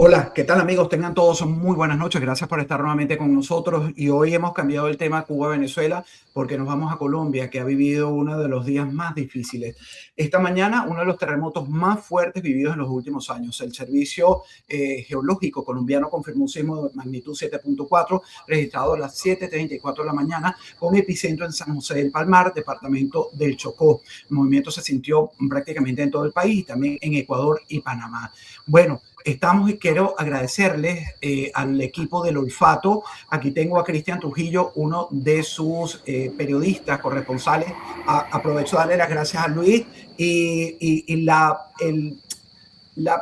Hola, ¿qué tal amigos? Tengan todos muy buenas noches. Gracias por estar nuevamente con nosotros. Y hoy hemos cambiado el tema Cuba-Venezuela porque nos vamos a Colombia, que ha vivido uno de los días más difíciles. Esta mañana, uno de los terremotos más fuertes vividos en los últimos años. El Servicio Geológico Colombiano confirmó un sismo de magnitud 7.4 registrado a las 7:34 de la mañana con epicentro en San José del Palmar, departamento del Chocó. El movimiento se sintió prácticamente en todo el país, también en Ecuador y Panamá. Bueno, estamos y quiero agradecerles al equipo del Olfato. Aquí tengo a Cristian Trujillo, uno de sus periodistas corresponsales. Aprovecho de darle las gracias a Luis y la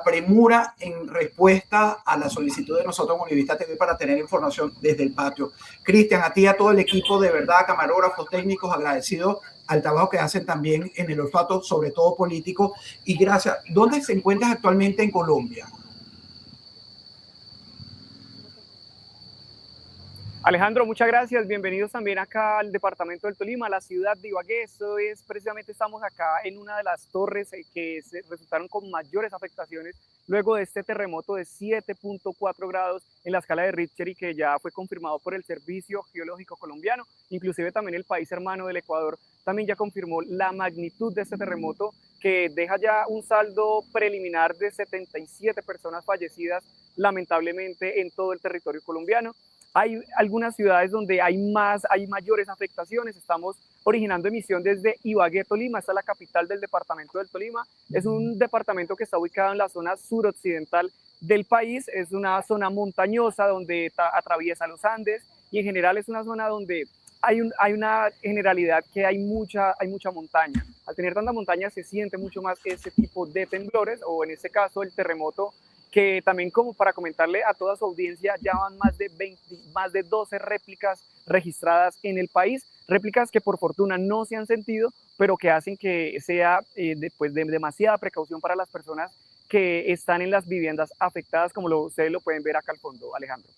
premura en respuesta a la solicitud de nosotros en Univista TV para tener información desde el patio. Cristian, a ti y a todo el equipo, de verdad, camarógrafos, técnicos, agradecidos al trabajo que hacen también en el Olfato, sobre todo político. Y gracias. ¿Dónde se encuentras actualmente en Colombia? Alejandro, muchas gracias. Bienvenidos también acá al departamento del Tolima, a la ciudad de Ibagué. Eso es precisamente, estamos acá en una de las torres que resultaron con mayores afectaciones luego de este terremoto de 7.4 grados en la escala de Richter y que ya fue confirmado por el Servicio Geológico Colombiano. Inclusive también el país hermano del Ecuador también ya confirmó la magnitud de este terremoto, que deja ya un saldo preliminar de 77 personas fallecidas lamentablemente en todo el territorio colombiano. Hay algunas ciudades donde hay mayores afectaciones. Estamos originando emisión desde Ibagué, Tolima. Esta es la capital del departamento del Tolima. Es un departamento que está ubicado en la zona suroccidental del país. Es una zona montañosa donde atraviesa los Andes y en general es una zona donde hay una generalidad que hay mucha montaña. Al tener tanta montaña se siente mucho más ese tipo de temblores, o en este caso el terremoto, que también, como para comentarle a toda su audiencia, ya van más de 12 réplicas registradas en el país, réplicas que por fortuna no se han sentido, pero que hacen que sea de demasiada precaución para las personas que están en las viviendas afectadas, como ustedes lo pueden ver acá al fondo, Alejandro.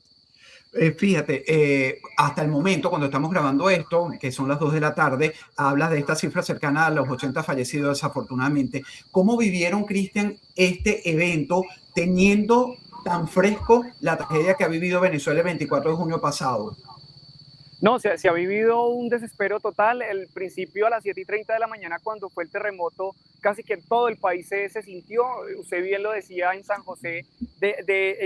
Fíjate, hasta el momento, cuando estamos grabando esto, que son las 2 de la tarde, hablas de esta cifra cercana a los 80 fallecidos, desafortunadamente. ¿Cómo vivieron, Cristian, este evento teniendo tan fresco la tragedia que ha vivido Venezuela el 24 de junio pasado? No, se ha vivido un desespero total. El principio a las 7:30 de la mañana, cuando fue el terremoto, casi que en todo el país se sintió. Usted bien lo decía en San José,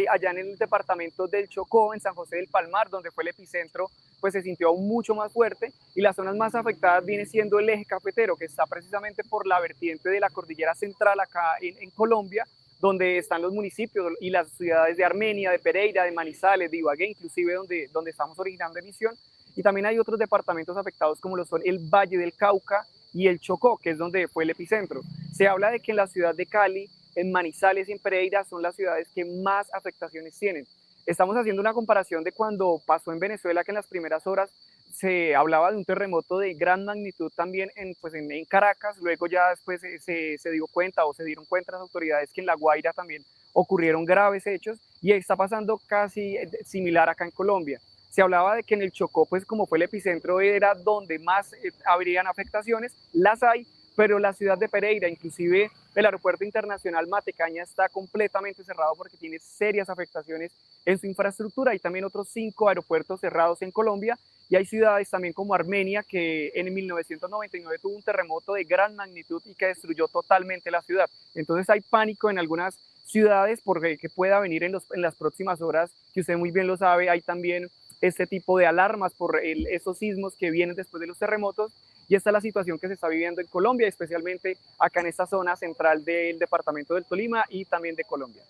allá en el departamento del Chocó, en San José del Palmar, donde fue el epicentro, pues se sintió aún mucho más fuerte. Y las zonas más afectadas viene siendo el eje cafetero, que está precisamente por la vertiente de la cordillera central acá en Colombia, donde están los municipios y las ciudades de Armenia, de Pereira, de Manizales, de Ibagué, inclusive donde estamos originando emisión. Y también hay otros departamentos afectados como lo son el Valle del Cauca y el Chocó, que es donde fue el epicentro. Se habla de que en la ciudad de Cali, en Manizales y en Pereira son las ciudades que más afectaciones tienen. Estamos haciendo una comparación de cuando pasó en Venezuela, que en las primeras horas se hablaba de un terremoto de gran magnitud también en Caracas. Luego ya después se dio cuenta, o se dieron cuenta las autoridades, que en La Guaira también ocurrieron graves hechos, y está pasando casi similar acá en Colombia. Se hablaba de que en el Chocó, pues como fue el epicentro, era donde más habrían afectaciones. Las hay, pero la ciudad de Pereira, inclusive el aeropuerto internacional Matecaña, está completamente cerrado porque tiene serias afectaciones en su infraestructura. Hay también otros 5 aeropuertos cerrados en Colombia, y hay ciudades también como Armenia, que en 1999 tuvo un terremoto de gran magnitud y que destruyó totalmente la ciudad. Entonces hay pánico en algunas ciudades porque que pueda venir en las próximas horas, que usted muy bien lo sabe. Hay también este tipo de alarmas por esos sismos que vienen después de los terremotos, y esta es la situación que se está viviendo en Colombia, especialmente acá en esta zona central del departamento del Tolima y también de Colombia.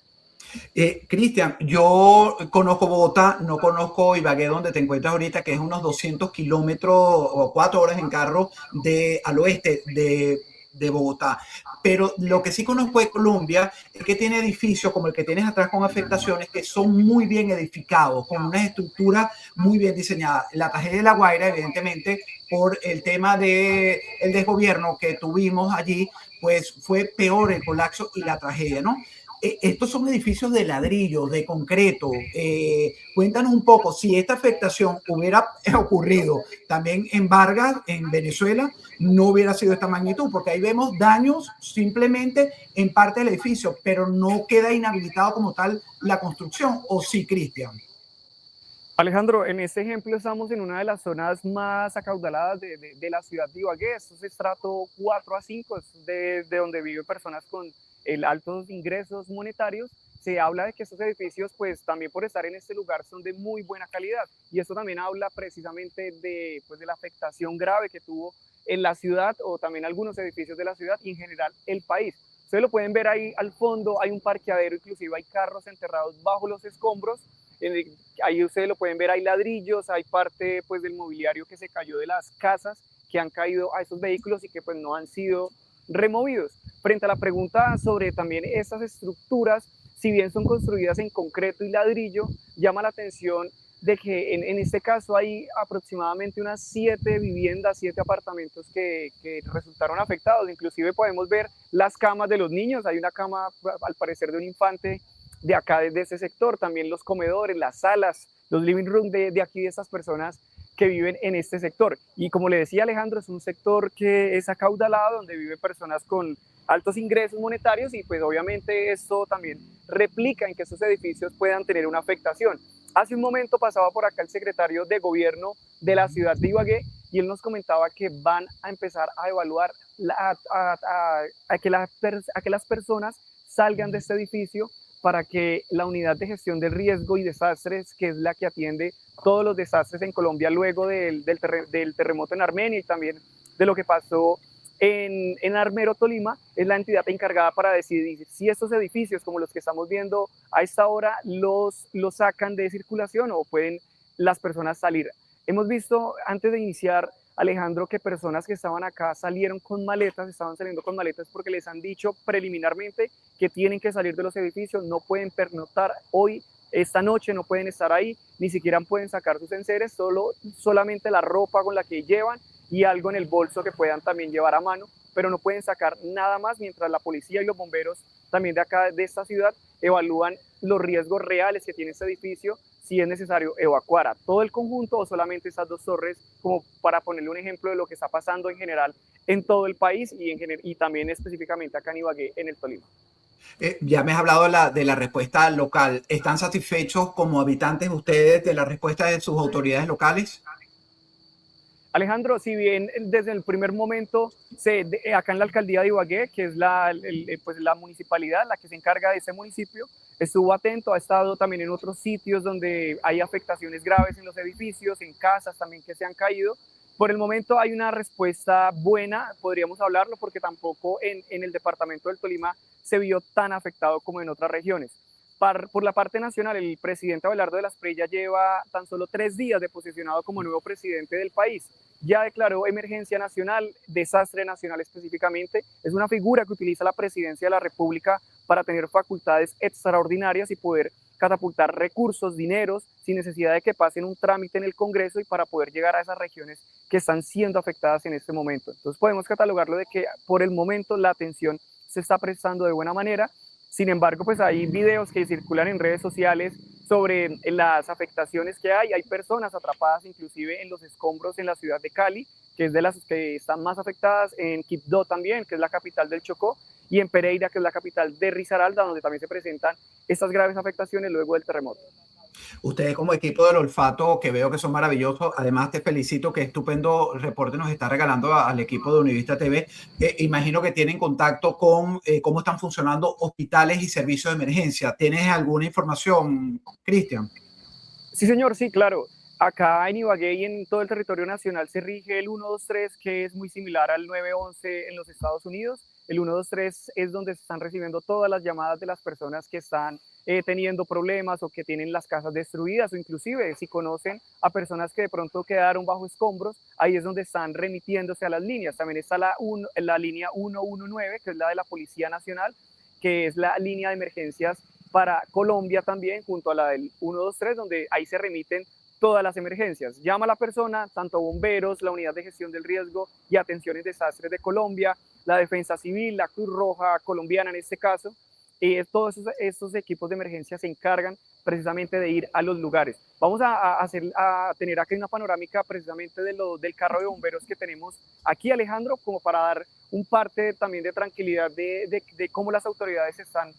Cristian, yo conozco Bogotá, no conozco Ibagué, donde te encuentras ahorita, que es unos 200 kilómetros o 4 horas en carro al oeste de Bogotá. Pero lo que sí conozco de Colombia es que tiene edificios como el que tienes atrás con afectaciones que son muy bien edificados, con una estructura muy bien diseñada. La tragedia de La Guaira, evidentemente, por el tema del desgobierno que tuvimos allí, pues fue peor el colapso y la tragedia, ¿no? estos son edificios de ladrillo, de concreto. Cuéntanos un poco, si esta afectación hubiera ocurrido también en Vargas, en Venezuela, no hubiera sido esta magnitud, porque ahí vemos daños simplemente en parte del edificio, pero no queda inhabilitado como tal la construcción, ¿o sí, Cristian? Alejandro, en este ejemplo estamos en una de las zonas más acaudaladas de la ciudad de Ibagué. Esto es estrato 4 a 5, es de donde viven personas con altos ingresos monetarios. Se habla de que estos edificios, pues también por estar en este lugar, son de muy buena calidad. Y esto también habla precisamente pues, de la afectación grave que tuvo en la ciudad o también algunos edificios de la ciudad y en general el país. Ustedes lo pueden ver ahí al fondo, hay un parqueadero, inclusive hay carros enterrados bajo los escombros. Ahí ustedes lo pueden ver, hay ladrillos, hay parte pues del mobiliario que se cayó de las casas que han caído a esos vehículos y que pues no han sido removidos. Frente a la pregunta sobre también estas estructuras, si bien son construidas en concreto y ladrillo, llama la atención de que en este caso hay aproximadamente unas 7 viviendas, 7 apartamentos que resultaron afectados. Inclusive podemos ver las camas de los niños, hay una cama al parecer de un infante de acá, desde ese sector, también los comedores, las salas, los living room de aquí, de estas personas que viven en este sector. Y como le decía Alejandro, es un sector que es acaudalado, donde viven personas con altos ingresos monetarios y pues obviamente esto también replica en que estos edificios puedan tener una afectación. Hace un momento pasaba por acá el secretario de gobierno de la ciudad de Ibagué y él nos comentaba que van a empezar a evaluar a que las personas salgan de este edificio para que la unidad de gestión del riesgo y desastres, que es la que atiende todos los desastres en Colombia luego del terremoto en Armenia y también de lo que pasó en Armero, Tolima, es la entidad encargada para decidir si estos edificios, como los que estamos viendo a esta hora, los sacan de circulación o pueden las personas salir. Hemos visto antes de iniciar, Alejandro, que personas que estaban acá salieron con maletas, estaban saliendo con maletas porque les han dicho preliminarmente que tienen que salir de los edificios, no pueden pernoctar hoy, esta noche no pueden estar ahí, ni siquiera pueden sacar sus enseres, solamente la ropa con la que llevan y algo en el bolso que puedan también llevar a mano, pero no pueden sacar nada más mientras la policía y los bomberos también de acá, de esta ciudad, evalúan los riesgos reales que tiene este edificio, si es necesario evacuar a todo el conjunto o solamente estas 2 torres, como para ponerle un ejemplo de lo que está pasando en general en todo el país y también específicamente acá en Ibagué, en el Tolima. Ya me has hablado de la respuesta local. ¿Están satisfechos como habitantes ustedes de la respuesta de sus autoridades locales? Alejandro, si bien desde el primer momento, acá en la alcaldía de Ibagué, que es pues la municipalidad, la que se encarga de ese municipio, estuvo atento, ha estado también en otros sitios donde hay afectaciones graves en los edificios, en casas también que se han caído. Por el momento hay una respuesta buena, podríamos hablarlo, porque tampoco en el departamento del Tolima se vio tan afectado como en otras regiones. Por la parte nacional, el presidente Abelardo de la Espriella lleva tan solo 3 días de posesionado como nuevo presidente del país. Ya declaró emergencia nacional, desastre nacional específicamente. Es una figura que utiliza la presidencia de la República para tener facultades extraordinarias y poder catapultar recursos, dineros, sin necesidad de que pasen un trámite en el Congreso y para poder llegar a esas regiones que están siendo afectadas en este momento. Entonces podemos catalogarlo de que por el momento la atención se está prestando de buena manera. Sin embargo, pues hay videos que circulan en redes sociales sobre las afectaciones que hay. Hay personas atrapadas inclusive en los escombros en la ciudad de Cali, que es de las que están más afectadas, en Quibdó también, que es la capital del Chocó, y en Pereira, que es la capital de Risaralda, donde también se presentan estas graves afectaciones luego del terremoto. Ustedes como equipo del olfato, que veo que son maravillosos, además te felicito, que estupendo reporte nos está regalando al equipo de Univista TV. Imagino que tienen contacto con cómo están funcionando hospitales y servicios de emergencia. ¿Tienes alguna información, Cristian? Sí, señor, sí, claro. Acá en Ibagué y en todo el territorio nacional se rige el 123, que es muy similar al 911 en los Estados Unidos. El 123 es donde se están recibiendo todas las llamadas de las personas que están teniendo problemas o que tienen las casas destruidas, o inclusive si conocen a personas que de pronto quedaron bajo escombros, ahí es donde están remitiéndose a las líneas. También está la línea 119, que es la de la Policía Nacional, que es la línea de emergencias para Colombia también, junto a la del 123, donde ahí se remiten todas las emergencias. Llama a la persona, tanto bomberos, la unidad de gestión del riesgo y atención en desastres de Colombia, la defensa civil, la Cruz Roja colombiana en este caso, todos estos equipos de emergencia se encargan precisamente de ir a los lugares. Vamos a tener aquí una panorámica precisamente del carro de bomberos que tenemos aquí, Alejandro, como para dar un parte también de tranquilidad de cómo las autoridades están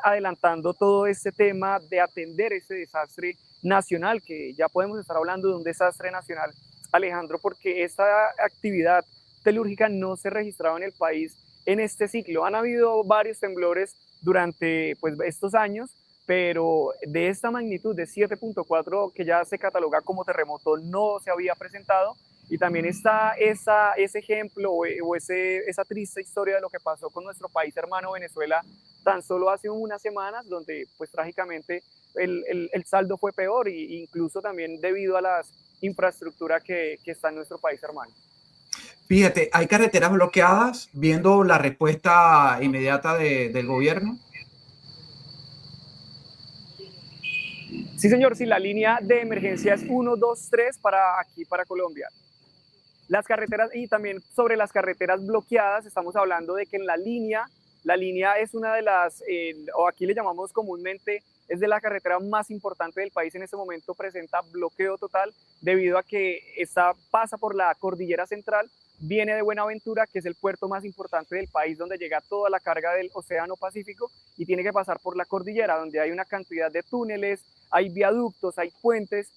adelantando todo este tema de atender ese desastre nacional, que ya podemos estar hablando de un desastre nacional, Alejandro, porque esta actividad telúrgica no se registraba en el país en este ciclo. Han habido varios temblores durante pues, estos años, pero de esta magnitud de 7.4 que ya se cataloga como terremoto no se había presentado. Y también está ese ejemplo o esa triste historia de lo que pasó con nuestro país hermano Venezuela tan solo hace unas semanas, donde pues trágicamente el saldo fue peor, e incluso también debido a la infraestructura que está en nuestro país hermano. Fíjate, hay carreteras bloqueadas viendo la respuesta inmediata del gobierno. Sí, señor, sí, la línea de emergencia es 1, 2, 3 para aquí, para Colombia. Las carreteras, y también sobre las carreteras bloqueadas, estamos hablando de que en la línea es una de las, o aquí le llamamos comúnmente, es de la carretera más importante del país en este momento, presenta bloqueo total debido a que pasa por la cordillera central, viene de Buenaventura, que es el puerto más importante del país, donde llega toda la carga del Océano Pacífico, y tiene que pasar por la cordillera, donde hay una cantidad de túneles, hay viaductos, hay puentes.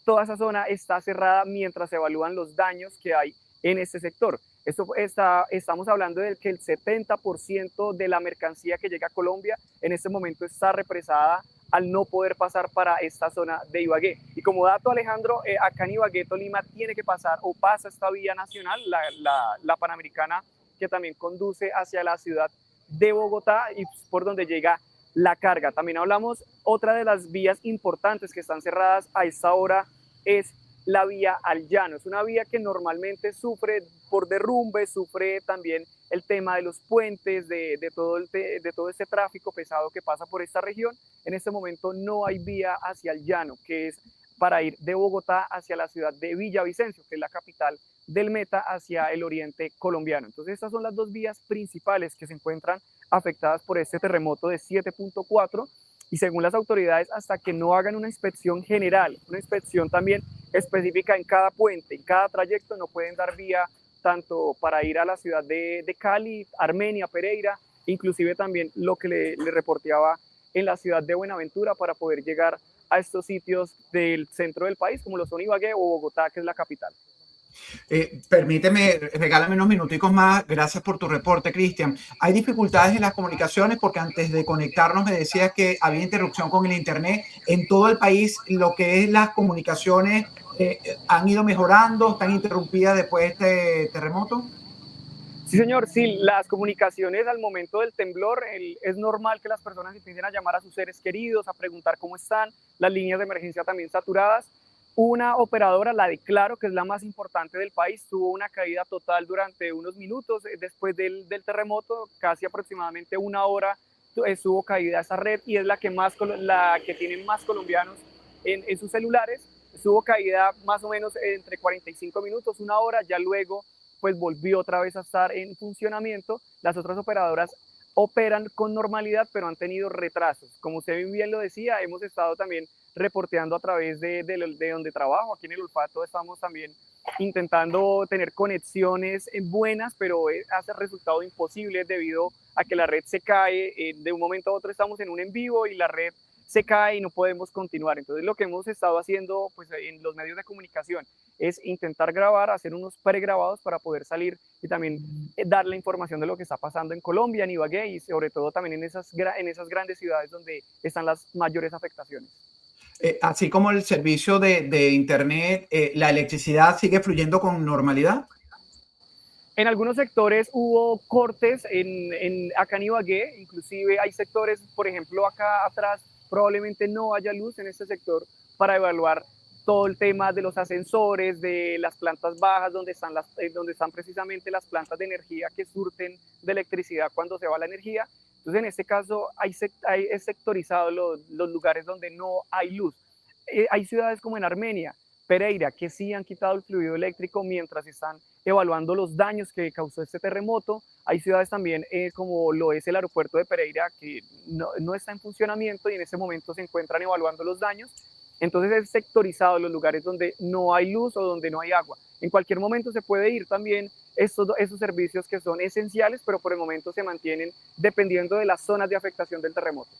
Toda esa zona está cerrada mientras se evalúan los daños que hay en este sector. Estamos hablando de que el 70% de la mercancía que llega a Colombia en este momento está represada al no poder pasar para esta zona de Ibagué. Y como dato, Alejandro, acá en Ibagué, Tolima, tiene que pasar o pasa esta vía nacional, la Panamericana, que también conduce hacia la ciudad de Bogotá y por donde llega la carga. También hablamos, otra de las vías importantes que están cerradas a esta hora es la vía al llano. Es una vía que normalmente sufre por derrumbe, sufre también el tema de los puentes, de todo este tráfico pesado que pasa por esta región. En este momento no hay vía hacia el llano, que es para ir de Bogotá hacia la ciudad de Villavicencio, que es la capital del Meta, hacia el oriente colombiano. Entonces estas son las dos vías principales que se encuentran afectadas por este terremoto de 7.4, y según las autoridades, hasta que no hagan una inspección general, una inspección también específica en cada puente, en cada trayecto, no pueden dar vía tanto para ir a la ciudad de Cali, Armenia, Pereira, inclusive también lo que le reporteaba en la ciudad de Buenaventura para poder llegar a estos sitios del centro del país, como lo son Ibagué o Bogotá, que es la capital. Permíteme, regálame unos minuticos más. Gracias por tu reporte, Cristian. Hay dificultades en las comunicaciones porque antes de conectarnos me decías que había interrupción con el Internet. En todo el país, lo que es las comunicaciones han ido mejorando, están interrumpidas después de este terremoto. Sí, señor, sí, las comunicaciones al momento del temblor, es normal que las personas empiecen a llamar a sus seres queridos, a preguntar cómo están, las líneas de emergencia también saturadas. Una operadora, la de Claro, que es la más importante del país, tuvo una caída total durante unos minutos después del terremoto, casi aproximadamente una hora estuvo caída esa red, y es la que tiene más colombianos en sus celulares. Estuvo caída más o menos entre 45 minutos, una hora, ya luego pues volvió otra vez a estar en funcionamiento. Las otras operadoras operan con normalidad, pero han tenido retrasos. Como usted bien lo decía, hemos estado también reporteando a través de donde trabajo, aquí en el Olfato estamos también intentando tener conexiones buenas, pero hace resultado imposible debido a que la red se cae, de un momento a otro estamos en un en vivo y la red se cae y no podemos continuar. Entonces lo que hemos estado haciendo pues, en los medios de comunicación es intentar grabar, hacer unos pregrabados para poder salir y también dar la información de lo que está pasando en Colombia, en Ibagué y sobre todo también en esas grandes ciudades donde están las mayores afectaciones. Así como el servicio de Internet, ¿la electricidad sigue fluyendo con normalidad? En algunos sectores hubo cortes acá en Ibagué, inclusive hay sectores, por ejemplo, acá atrás probablemente no haya luz en este sector para evaluar todo el tema de los ascensores, de las plantas bajas, donde están precisamente las plantas de energía que surten de electricidad cuando se va la energía. Entonces, en este caso, es sectorizado los lugares donde no hay luz. Hay ciudades como en Armenia, Pereira, que sí han quitado el fluido eléctrico mientras están evaluando los daños que causó este terremoto. Hay ciudades también como lo es el aeropuerto de Pereira que no está en funcionamiento y en este momento se encuentran evaluando los daños. Entonces es sectorizado los lugares donde no hay luz o donde no hay agua. En cualquier momento se puede ir también esos servicios que son esenciales, pero por el momento se mantienen dependiendo de las zonas de afectación del terremoto.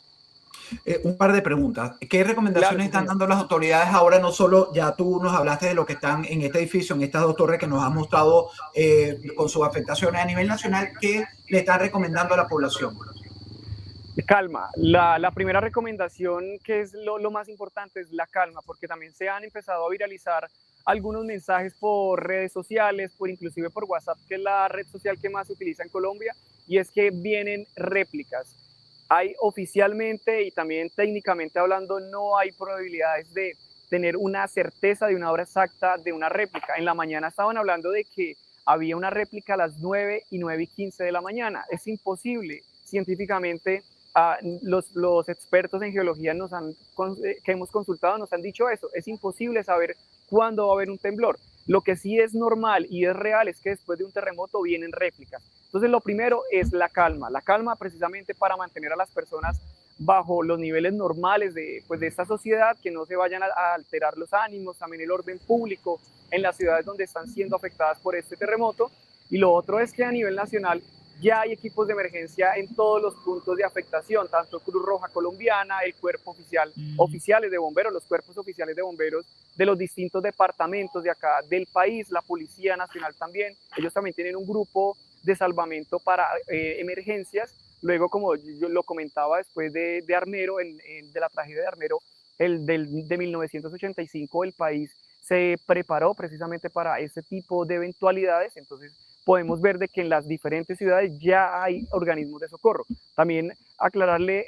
Un par de preguntas. ¿Qué Claro, recomendaciones sí, están señor. dando las autoridades ahora? No solo ya tú nos hablaste de lo que están en este edificio, en estas dos torres que nos has mostrado con sus afectaciones a nivel nacional. ¿Qué le están recomendando a la población? Calma. La primera recomendación, que es lo más importante, es la calma, porque también se han empezado a viralizar algunos mensajes por redes sociales, inclusive por WhatsApp, que es la red social que más se utiliza en Colombia, y es que vienen réplicas. Hay oficialmente y también técnicamente hablando, no hay probabilidades de tener una certeza de una hora exacta de una réplica. En la mañana estaban hablando de que había una réplica a las 9:15 de la mañana. Es imposible científicamente. Los expertos en geología que hemos consultado nos han dicho eso. Es imposible saber cuándo va a haber un temblor. Lo que sí es normal y es real es que después de un terremoto vienen réplicas. Entonces lo primero es la calma precisamente para mantener a las personas bajo los niveles normales de esta sociedad, que no se vayan a alterar los ánimos, también el orden público en las ciudades donde están siendo afectadas por este terremoto. Y lo otro es que a nivel nacional ya hay equipos de emergencia en todos los puntos de afectación, tanto Cruz Roja Colombiana, el cuerpo oficiales de bomberos, los cuerpos oficiales de bomberos de los distintos departamentos de acá del país, la Policía Nacional también. Ellos también tienen un grupo de salvamento para emergencias. Luego, como yo lo comentaba, después de Armero, de la tragedia de Armero, de 1985, el país se preparó precisamente para ese tipo de eventualidades. Entonces podemos ver de que en las diferentes ciudades ya hay organismos de socorro. También aclararle,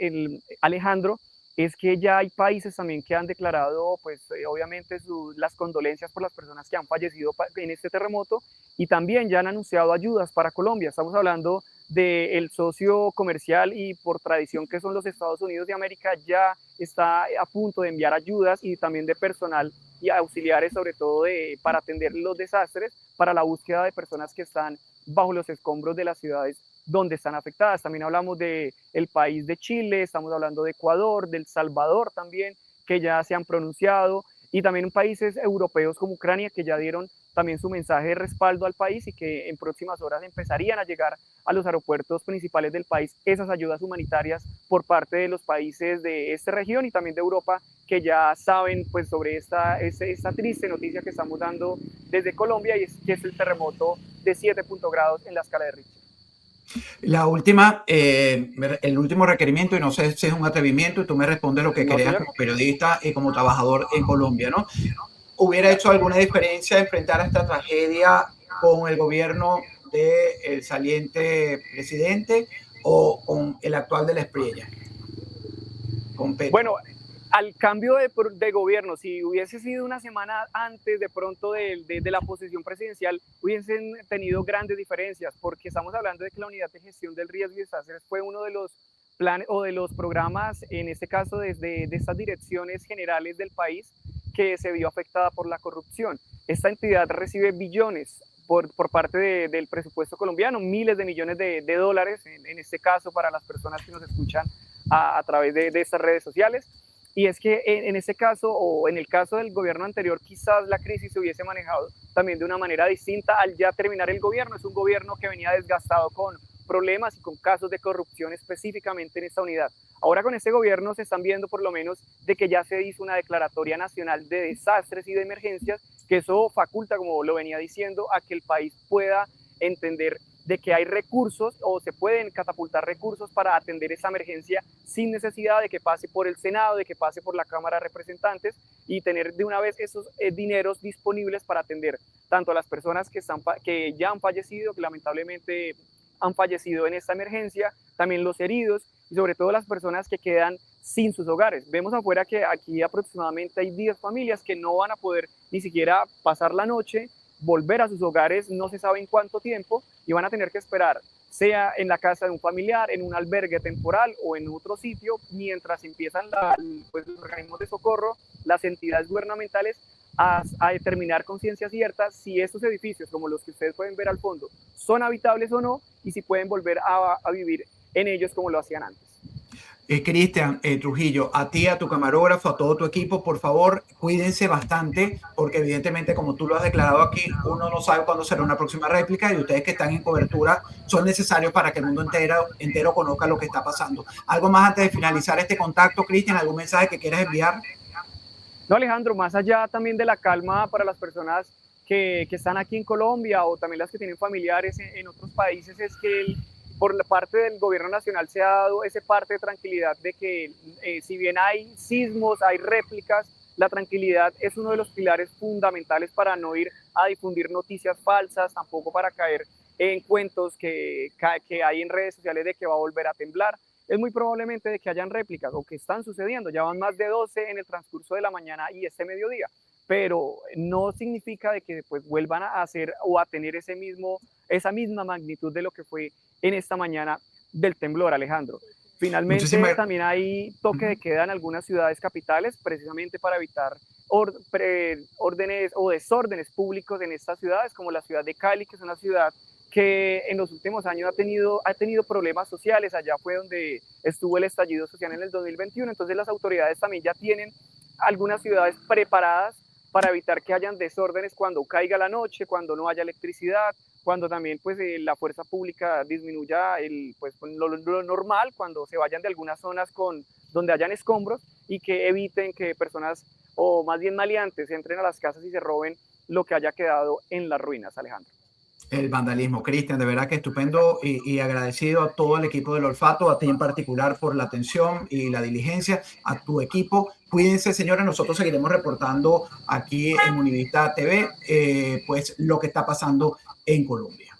Alejandro, es que ya hay países también que han declarado, pues obviamente las condolencias por las personas que han fallecido en este terremoto, y también ya han anunciado ayudas para Colombia. Estamos hablando del socio comercial y por tradición que son los Estados Unidos de América, ya está a punto de enviar ayudas y también de personal y auxiliares, sobre todo para atender los desastres, para la búsqueda de personas que están bajo los escombros de las ciudades donde están afectadas. También hablamos del país de Chile, estamos hablando de Ecuador, del Salvador también, que ya se han pronunciado, y también países europeos como Ucrania, que ya dieron también su mensaje de respaldo al país y que en próximas horas empezarían a llegar a los aeropuertos principales del país esas ayudas humanitarias por parte de los países de esta región y también de Europa, que ya saben pues sobre esta triste noticia que estamos dando desde Colombia, y que es el terremoto de 7 grados en la escala de Richter. La última, el último requerimiento, y no sé si es un atrevimiento, y tú me respondes lo que No, creas señor. como periodista y como trabajador en Colombia, ¿no? ¿Hubiera hecho alguna diferencia enfrentar esta tragedia con el gobierno del saliente presidente o con el actual de la Espriella, con Petro? Bueno, al cambio de gobierno, si hubiese sido una semana antes de pronto de la posesión presidencial, hubiesen tenido grandes diferencias, porque estamos hablando de que la unidad de gestión del riesgo y desastres fue uno de los planes o de los programas, en este caso desde de estas direcciones generales del país, que se vio afectada por la corrupción. Esta entidad recibe billones por parte del presupuesto colombiano, miles de millones de dólares, en este caso para las personas que nos escuchan a través de estas redes sociales. Y es que en este caso, o en el caso del gobierno anterior, quizás la crisis se hubiese manejado también de una manera distinta al ya terminar el gobierno. Es un gobierno que venía desgastado con problemas y con casos de corrupción específicamente en esta unidad. Ahora con este gobierno se están viendo por lo menos de que ya se hizo una declaratoria nacional de desastres y de emergencias, que eso faculta, como lo venía diciendo, a que el país pueda entender de que hay recursos o se pueden catapultar recursos para atender esa emergencia sin necesidad de que pase por el Senado, de que pase por la Cámara de Representantes, y tener de una vez esos dineros disponibles para atender tanto a las personas que ya han fallecido, que lamentablemente han fallecido en esta emergencia, también los heridos y sobre todo las personas que quedan sin sus hogares. Vemos afuera que aquí aproximadamente hay 10 familias que no van a poder ni siquiera pasar la noche, volver a sus hogares, no se sabe en cuánto tiempo, y van a tener que esperar, sea en la casa de un familiar, en un albergue temporal o en otro sitio, mientras empiezan los organismos de socorro, las entidades gubernamentales, a determinar con ciencia cierta si estos edificios, como los que ustedes pueden ver al fondo, son habitables o no, y si pueden volver a vivir en ellos como lo hacían antes. Cristian Trujillo, a ti, a tu camarógrafo, a todo tu equipo, por favor, cuídense bastante, porque evidentemente, como tú lo has declarado aquí, uno no sabe cuándo será una próxima réplica y ustedes que están en cobertura son necesarios para que el mundo entero conozca lo que está pasando. ¿Algo más antes de finalizar este contacto, Cristian? ¿Algún mensaje que quieras enviar? No, Alejandro, más allá también de la calma para las personas que están aquí en Colombia o también las que tienen familiares en otros países, es que por la parte del gobierno nacional se ha dado ese parte de tranquilidad de que si bien hay sismos, hay réplicas, la tranquilidad es uno de los pilares fundamentales para no ir a difundir noticias falsas, tampoco para caer en cuentos que hay en redes sociales de que va a volver a temblar. Es muy probablemente de que hayan réplicas o que están sucediendo, ya van más de 12 en el transcurso de la mañana y este mediodía, pero no significa de que pues vuelvan a hacer o a tener esa misma magnitud de lo que fue en esta mañana del temblor, Alejandro. Finalmente, también hay toque de queda en algunas ciudades capitales, precisamente para evitar órdenes o desórdenes públicos en estas ciudades, como la ciudad de Cali, que es una ciudad que en los últimos años ha tenido problemas sociales. Allá fue donde estuvo el estallido social en el 2021, entonces las autoridades también ya tienen algunas ciudades preparadas para evitar que hayan desórdenes cuando caiga la noche, cuando no haya electricidad, cuando también pues la fuerza pública disminuya lo normal, cuando se vayan de algunas zonas donde hayan escombros y que eviten que personas o más bien maleantes entren a las casas y se roben lo que haya quedado en las ruinas, Alejandro. El vandalismo. Cristian, de verdad que estupendo y agradecido a todo el equipo del Olfato, a ti en particular por la atención y la diligencia, a tu equipo. Cuídense, señores, nosotros seguiremos reportando aquí en Univista TV pues lo que está pasando en Colombia.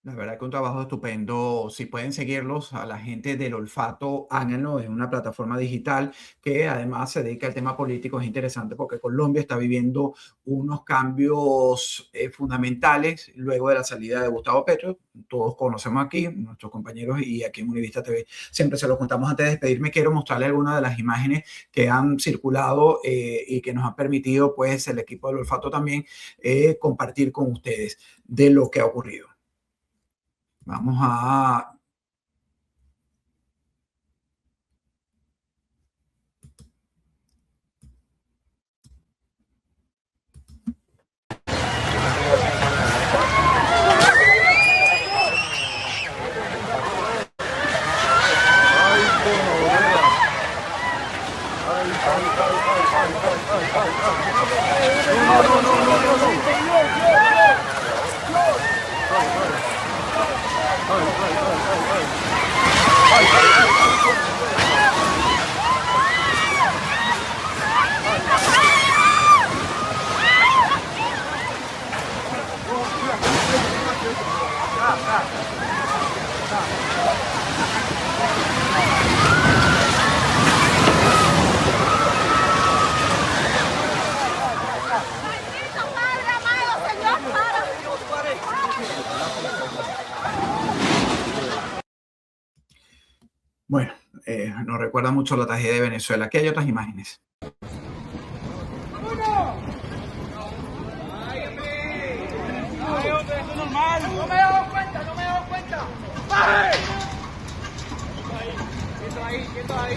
La verdad que un trabajo estupendo. Si pueden seguirlos a la gente del Olfato, háganlo. Es una plataforma digital que además se dedica al tema político. Es interesante porque Colombia está viviendo unos cambios fundamentales luego de la salida de Gustavo Petro. Todos conocemos aquí, nuestros compañeros, y aquí en Univista TV siempre se lo contamos. Antes de despedirme, quiero mostrarles algunas de las imágenes que han circulado y que nos han permitido, pues, el equipo del Olfato también compartir con ustedes de lo que ha ocurrido. Vamos a... Bueno, nos recuerda mucho la tragedia de Venezuela. Aquí hay otras imágenes. No me he dado cuenta, no me he dado cuenta. ¡Baje! Quieto ahí, quieto ahí.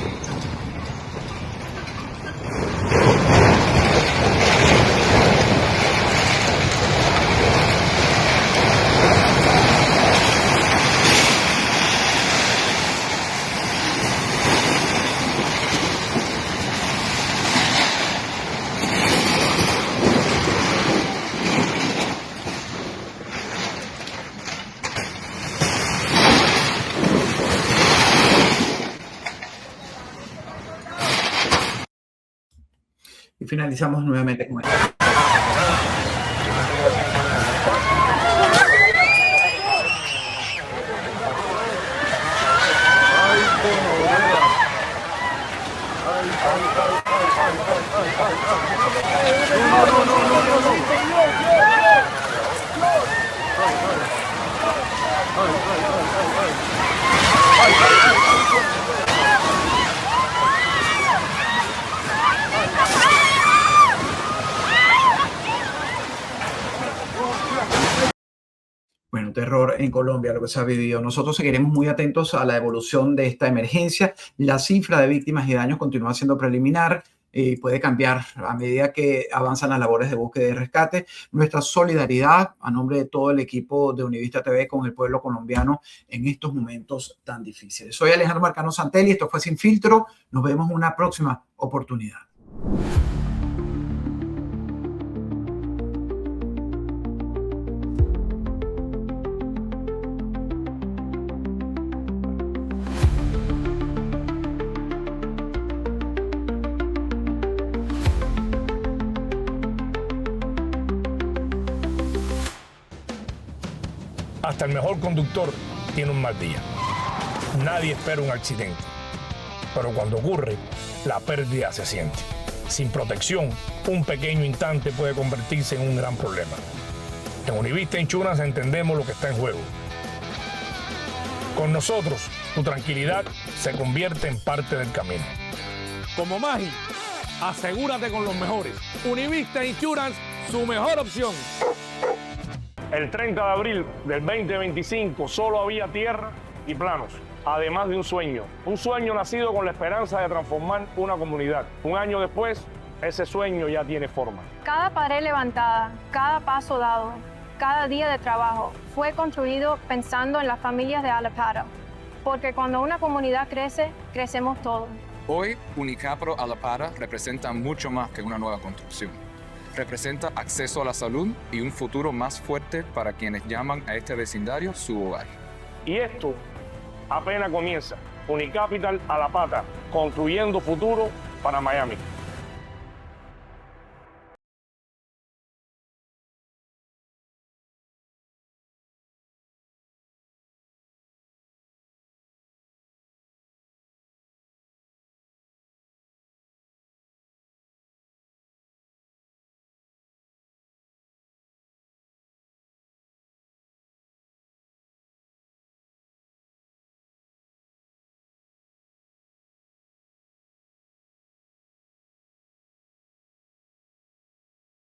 Y finalizamos nuevamente con esto. en Colombia, lo que se ha vivido. Nosotros seguiremos muy atentos a la evolución de esta emergencia. La cifra de víctimas y daños continúa siendo preliminar y puede cambiar a medida que avanzan las labores de búsqueda y rescate. Nuestra solidaridad a nombre de todo el equipo de Univista TV con el pueblo colombiano en estos momentos tan difíciles. Soy Alejandro Marcano Santelli, esto fue Sin Filtro. Nos vemos en una próxima oportunidad. Hasta el mejor conductor tiene un mal día. Nadie espera un accidente, pero cuando ocurre, la pérdida se siente. Sin protección, un pequeño instante puede convertirse en un gran problema. En Univista Insurance entendemos lo que está en juego. Con nosotros, tu tranquilidad se convierte en parte del camino. Como Maggi, asegúrate con los mejores. Univista Insurance, su mejor opción. El 30 de abril del 2025 solo había tierra y planos, además de un sueño nacido con la esperanza de transformar una comunidad. Un año después, ese sueño ya tiene forma. Cada pared levantada, cada paso dado, cada día de trabajo fue construido pensando en las familias de Alapata, porque cuando una comunidad crece, crecemos todos. Hoy, Unicapro Alapata representa mucho más que una nueva construcción. Representa acceso a la salud y un futuro más fuerte para quienes llaman a este vecindario su hogar. Y esto apenas comienza. Unicapital Alapata, construyendo futuro para Miami.